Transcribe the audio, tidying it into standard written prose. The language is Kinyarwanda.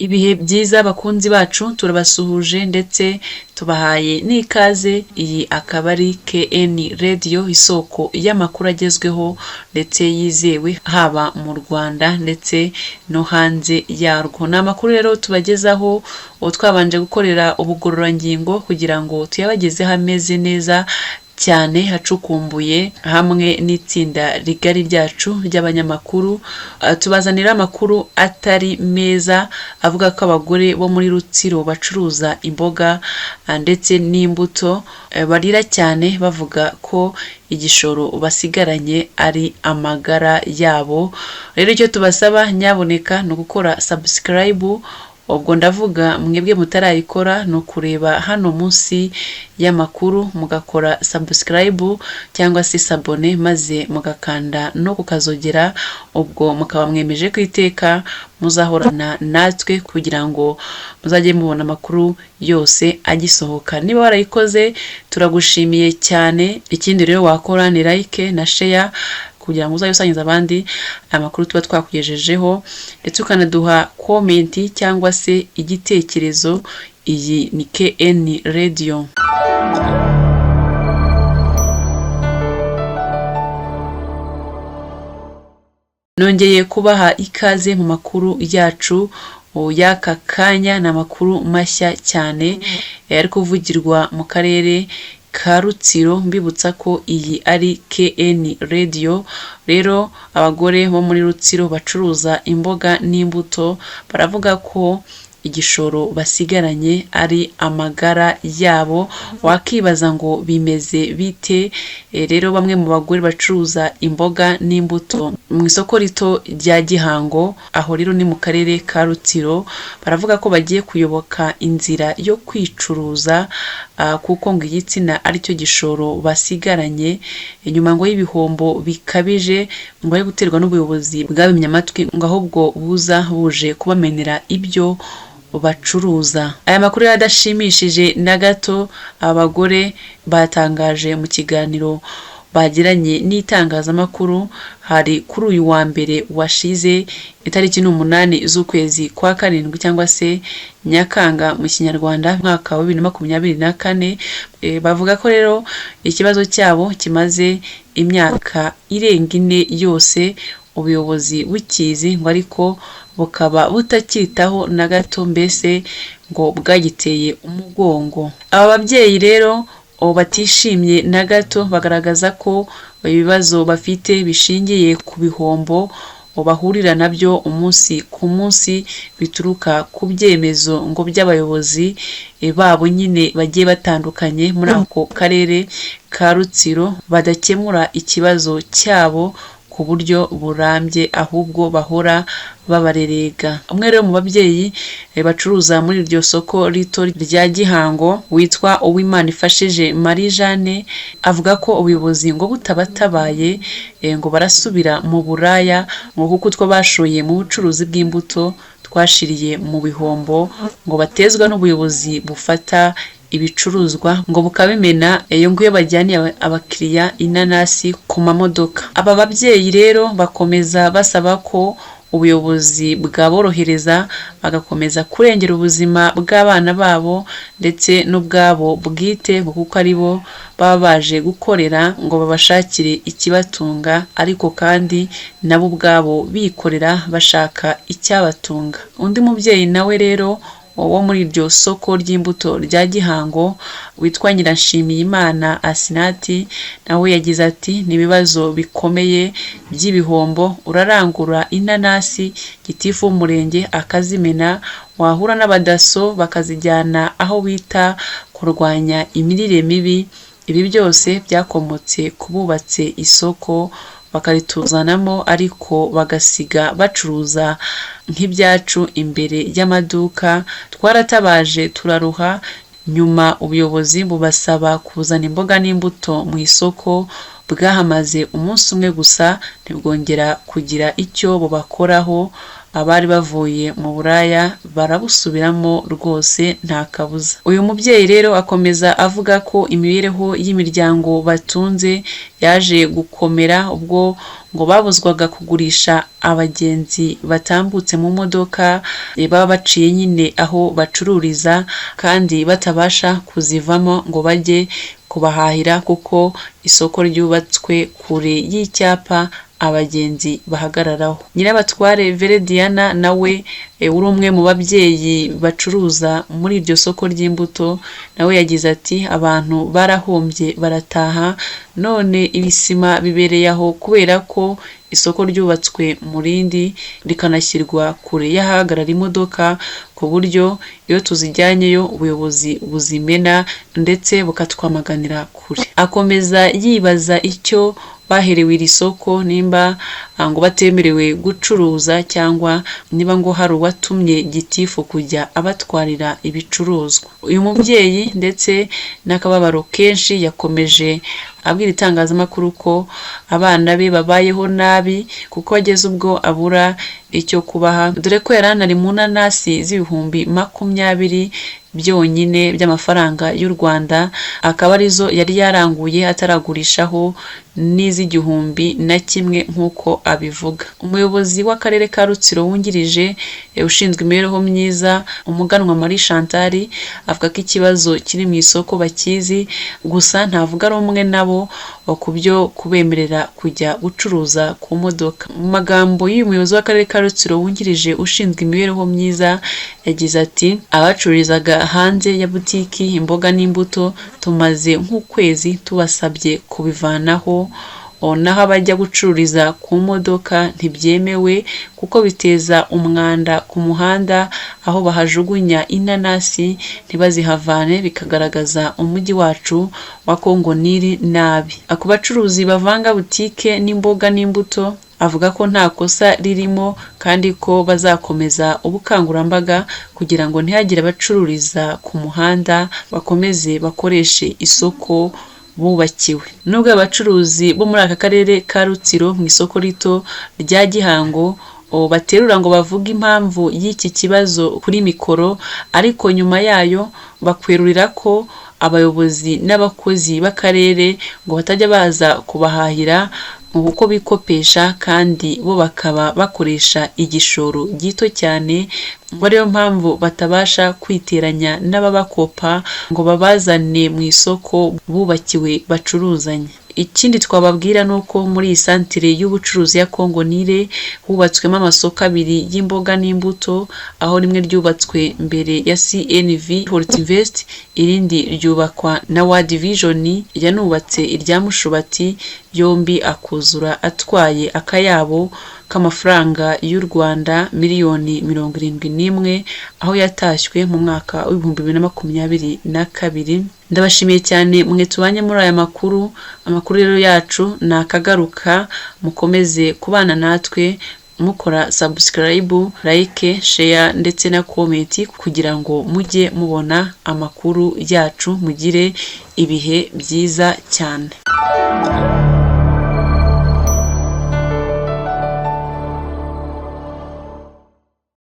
Ibihe byiza bakunzi bacu turabasuhuje ndetse tubahaye n'ikaze. Iyi akaba ari KN Radio, isoko y'amakuru agezweho ndetse yizewe haba mu Rwanda ndetse no hanze yarwo. Ni amakuru rero tubagezaho twabanje gukorera ubugororangingo kugira ngo tuyabagezeho ameze neza cyane hacukumbuye hamwe n'itsinda rigari ryacu ry'abanyamakuru. Tubazanira amakuru atari meza avuga ko abagore bo muri Rutsiro bacuruza imboga ndetse n'imbuto barira cyane bavuga ko igishoro basigaranye ari amagara yabo. Rero icyo tubasaba nyaboneka no gukora subscribe. Ubwo ndavuga mwebwe mutarayikora no kureba hano munsi y'amakuru mugakora subscribe cyangwa se sabone maze mugakanda no kukazogera. Ubwo mukaba mwemeje kwiteka muzahorana natwe kugira ngo muzajye mubona amakuru yose agisohoka. Niba warayikoze turagushimiye cyane. Ikindi rero wakora ni like na share kugira ngo uzayisangize abandi amakuru tuba twakugejejeho, ndetse ukanaduha comment cyangwa se igitekerezo. Iyi ni KN Radio. Nongeye kubaha ikaze mu makuru yacu y'aka kanya. Ni amakuru mashya cyane ari kuvugirwa mu karere ka Rutsiro. Mbibutsa ko iyi ari KN Radio. Rero abagore bo muri Rutsiro bacuruza imboga n'imbuto baravuga ko igishoro basigaranye ari amagara yabo. Wakibaza ngo bimeze bite? Rero bamwe mu bagore bacuruza imboga n'imbuto mu isoko rito rya Gihango, aho rero ni mu karere ka Rutsiro, baravuga ko bagiye kuyoboka inzira yo kwicuruza kuko ngo igitsina ari cyo gishoro basigaranye inyuma ngo y'ibihombo bikabije ngo ari guterwa n'ubuyobozi bwabimye amatwi ngo ahubwo buza buje kubamenera ibyo bacuruza. Aya makuru yadashimishije na gato. Abagore batangaje mu kiganiro bagiranye n'itangazamakuru hari kuri uyu wa mbere washize itariki 8 z'ukwezi kwa 7 cyangwa se Nyakanga mu Kinyarwanda mwaka wa 2024. Bavuga ko rero ikibazo cyabo kimaze imyaka irenga 4 yose ubuyobozi bukizi ngo ariko bukaba butakitaho na gato, mbese ngo bwagiteye umugongo. Aba babyeyi rero batishimye na gato, bagaragaza ko ibibazo bafite bishingiye ku bihombo bahurira nabyo umunsi ku munsi bituruka ku byemezo ngo by'abayobozi babo nyine bagiye batandukanye muri ako karere ka Rutsiro, badakemura ikibazo cyabo ku buryo burambye ahubwo bahora babarerega. Umwe rero mu babyeyi bacuruza muri iryo soko rito rya Gihango witwa Uwimana ifashije Marie Jeanne avuga ko ubuyobozi ngo butabatabaye ngo barasubira mu buraya ngo kuko two bashoye mu bucuruzi bw'imbuto twashiriye mu bihombo ngo batezwa n'ubuyobozi bufata ibicuruzwa ngo bukabimena iyo nguye bajyaniye abakiriya inanasi ku mamodoka. Aba babyeyi rero bakomeza basaba ko ubuyobozi bwaborohereza bagakomeza kurengera ubuzima bw'abana babo ndetse n'ubwabo bwite kuko ari bo baba baje gukorera ngo babashakire ikibatunga, ariko kandi nabo ubwabo bikorera bashaka icyabatunga. Undi mubyeyi nawe rero wo muri iryo soko ry'imbuto rya Gihango witwa Nyirashimiyimana Asinati nawe yagize ati nibibazo bikomeye by'ibihombo. Urarangura inanasi gitifu umurenge akazimena, wahura n'abadaso bakazijyana aho bita kurwanya imirire mibi. Ibi byose byakomotse kububatse isoko bakarituzanamo ariko bagasiga bacuruza nk'ibyacu imbere y'amaduka. Twaratabaje turaruha, nyuma ubuyobozi bubasaba kuzana imboga n'imbuto mu isoko. Bwahamaze umunsi umwe gusa ntibwongera kugira icyo bubakoraho. abari bavuye mu buraya barabusubiramo rwose nta kabuza. Uyu mubyeyi rero akomeza avuga ko imibereho y'imiryango batunze yaje gukomera ubwo ngo babuzwaga kugurisha abagenzi batambutse mu modoka baba baciye nyine aho bacururiza kandi batabasha kuzivamo ngo bajye kubahahira kuko isoko ryubatswe kure y'icyapa abagenzi bahagararaho. Nyirabatware Verediana nawe uri umwe mu babyeyi bacuruza muri iryo soko ry'imbuto nawe yagize ati abantu barahombye barataha none ibisima bibereye aho kubera ko isoko ryubatswe mu rindi rikanashyirwa kure y'ahahagarara imodoka ku buryo iyo tuzijyanyeyo ubuyobozi buzimena ndetse bukatwamaganira kure. Akomeza yibaza icyo baherewe iri soko nimba ngo batemerewe gucuruza cyangwa niba ngo hari uwatumye gitifu kujya abatwarira ibicuruzwa. Uyu mubyeyi ndetse n'akababaro kenshi yakomeje abwira itangazamakuru ko abana be babayeho nabi kuko ageze ubwo abura icyo kubaha dore ko yaranari mu nanasi z'ibihumbi 20 byonyine by'amafaranga y'u Rwanda akaba arizo yari yaranguye ataragurishaho n'iz'igihumbi na kimwe nk'uko abivuga. Umuyobozi w'akarere ka Rutsiro wungirije ushinzwe imibereho myiza umuganwa Marie Chantal avuga ko ikibazo kiri mu isoko bakizi gusa ntavuga rumwe nabo kubyo kubemerera kujya gucuruza ku modoka. Mu magambo y'uyu muyobozi w'akarere ka Rutsiro wungirije ushinzwe imibereho myiza yagize ati abacururizaga hanze ya butiki imboga n'imbuto tumaze nk'ukwezi tubasabye kubivanaho naho abajya gucururiza ku modoka ntibyemewe kuko biteza umwanda ku muhanda aho bahajugunya inanasi ntibazihavane bikagaragaza umujyi wacu wa Kongo Nili nabi. Ako bacuruzi bavanga butike n'imboga n'imbuto avuga ko nta kosa ririmo kandi ko bazakomeza ubukangurambaga kugira ngo ntihagire abacururiza ku muhanda bakomeze bakoreshe isoko bubakiwe. Nubwo abacuruzi bo muri aka karere ka Rutsiro mu isoko rito rya Gihango baterura ngo bavuga impamvu y'iki kibazo kuri mikoro ariko nyuma yayo bakwerurira ko abayobozi n'abakozi b'akarere ngo batajya baza kubahahira uko bikopesha kandi bo bakaba bakoresha igishoro gito cyane ngo ariyo mpamvu batabasha kwiteranya n'ababakopa ngo babazane mu isoko bubakiwe bacuruzanye. Ikindi twababwira nuko muri iyi santire y'ubucuruzi ya Kongo Nile hubatswemo amasoko abiri y'imboga n'imbuto aho rimwe ryubatswe mbere ya CNV Hortinvest irindi ryubakwa na World Vision yanubatse irya Mushubati yombi akuzura atwaye akayabo k'amafaranga y'u Rwanda miliyoni 71 aho yatashywe mu mwaka wa 2022. Ndabashimiye cyane mwe tubanye muri aya makuru. Amakuru rero yacu nakagaruka mukomeze kubana natwe mukora subscribe, like, share ndetse na comment kugira ngo mujye mubona amakuru yacu. Mugire ibihe byiza cyane.